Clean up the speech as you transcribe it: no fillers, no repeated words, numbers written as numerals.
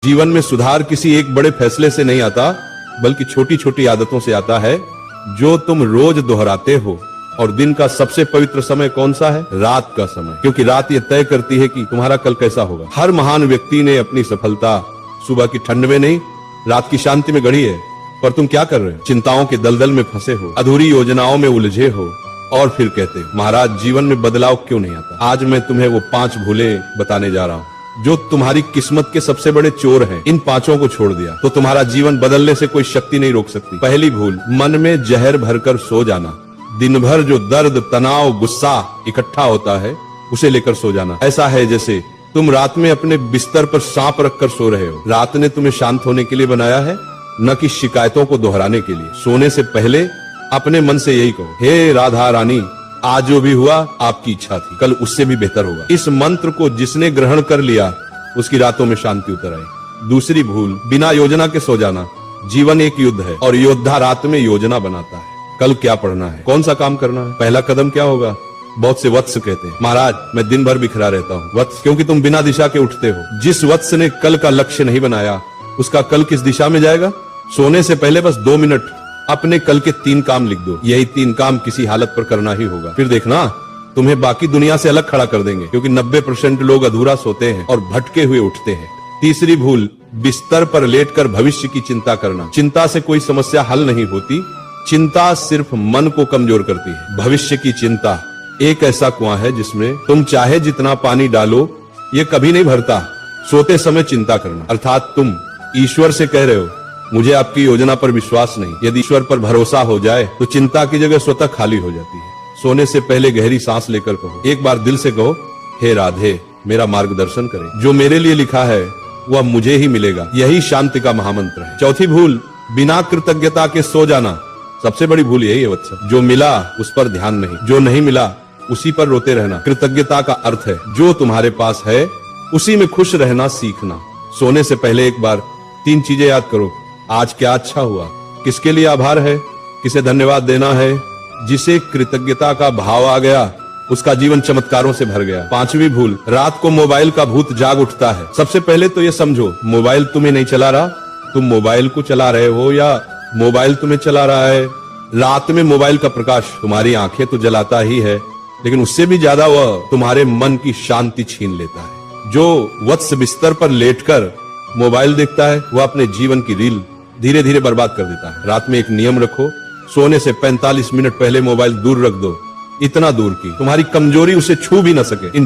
जीवन में सुधार किसी एक बड़े फैसले से नहीं आता, बल्कि छोटी छोटी आदतों से आता है जो तुम रोज दोहराते हो। और दिन का सबसे पवित्र समय कौन सा है? रात का समय, क्योंकि रात ये तय करती है कि तुम्हारा कल कैसा होगा। हर महान व्यक्ति ने अपनी सफलता सुबह की ठंड में नहीं, रात की शांति में गढ़ी है। पर तुम क्या कर रहे हो? चिंताओं के दलदल में फंसे हो, अधूरी योजनाओं में उलझे हो, और फिर कहते हो महाराज जीवन में बदलाव क्यों नहीं आता। आज मैं तुम्हें वो 5 भूलें बताने जा रहा हूँ जो तुम्हारी किस्मत के सबसे बड़े चोर हैं। इन 5 को छोड़ दिया तो तुम्हारा जीवन बदलने से कोई शक्ति नहीं रोक सकती। पहली भूल, मन में जहर भरकर सो जाना। दिन भर जो दर्द, तनाव, गुस्सा इकट्ठा होता है उसे लेकर सो जाना। ऐसा है जैसे तुम रात में अपने बिस्तर पर सांप रखकर सो रहे हो। रात ने तुम्हें शांत होने के लिए बनाया है, न कि शिकायतों को दोहराने के लिए। सोने से पहले अपने मन से यही कहो, हे राधा रानी, आज जो भी हुआ आपकी इच्छा थी, कल उससे भी बेहतर होगा। इस मंत्र को जिसने ग्रहण कर लिया उसकी रातों में शांति उतर आई। दूसरी भूल, बिना योजना के सो जाना। जीवन एक युद्ध है और योद्धा रात में योजना बनाता है। कल क्या पढ़ना है, कौन सा काम करना है, पहला कदम क्या होगा। बहुत से वत्स कहते हैं महाराज मैं दिन भर बिखरा रहता हूँ। वत्स क्योंकि तुम बिना दिशा के उठते हो। जिस वत्स ने कल का लक्ष्य नहीं बनाया उसका कल किस दिशा में जाएगा। सोने से पहले बस 2 मिनट अपने कल के 3 काम लिख दो। यही 3 काम किसी हालत पर करना ही होगा। फिर देखना तुम्हें बाकी दुनिया से अलग खड़ा कर देंगे, क्योंकि 90% लोग अधूरा सोते हैं और भटके हुए उठते हैं। तीसरी भूल, बिस्तर पर लेटकर भविष्य की चिंता करना। चिंता से कोई समस्या हल नहीं होती, चिंता सिर्फ मन को कमजोर करती है। भविष्य की चिंता एक ऐसा कुआं है जिसमें तुम चाहे जितना पानी डालो ये कभी नहीं भरता। सोते समय चिंता करना, अर्थात तुम ईश्वर से कह रहे हो मुझे आपकी योजना पर विश्वास नहीं। यदि ईश्वर पर भरोसा हो जाए तो चिंता की जगह स्वतः खाली हो जाती है। सोने से पहले गहरी सांस लेकर कहो, एक बार दिल से कहो, हे राधे मेरा मार्गदर्शन करें, जो मेरे लिए लिखा है वह मुझे ही मिलेगा। यही शांति का महामंत्र है। चौथी भूल, बिना कृतज्ञता के सो जाना। सबसे बड़ी भूल यही है वत्स, जो मिला उस पर ध्यान नहीं, जो नहीं मिला उसी पर रोते रहना। कृतज्ञता का अर्थ है जो तुम्हारे पास है उसी में खुश रहना सीखना। सोने से पहले एक बार 3 चीजें याद करो। आज क्या अच्छा हुआ, किसके लिए आभार है, किसे धन्यवाद देना है। जिसे कृतज्ञता का भाव आ गया उसका जीवन चमत्कारों से भर गया। 5वीं भूल, रात को मोबाइल का भूत जाग उठता है। सबसे पहले तो ये समझो मोबाइल तुम्हें नहीं चला रहा, तुम मोबाइल को चला रहे हो या मोबाइल तुम्हें चला रहा है। रात में मोबाइल का प्रकाश तुम्हारी आंखें तो जलाता ही है, लेकिन उससे भी ज्यादा वह तुम्हारे मन की शांति छीन लेता है। जो वत्स बिस्तर पर लेटकर मोबाइल देखता है वह अपने जीवन की रील धीरे धीरे बर्बाद कर देता है। रात में एक नियम रखो, सोने से 45 मिनट पहले मोबाइल दूर रख दो, इतना दूर की तुम्हारी कमजोरी उसे छू भी न सके। इन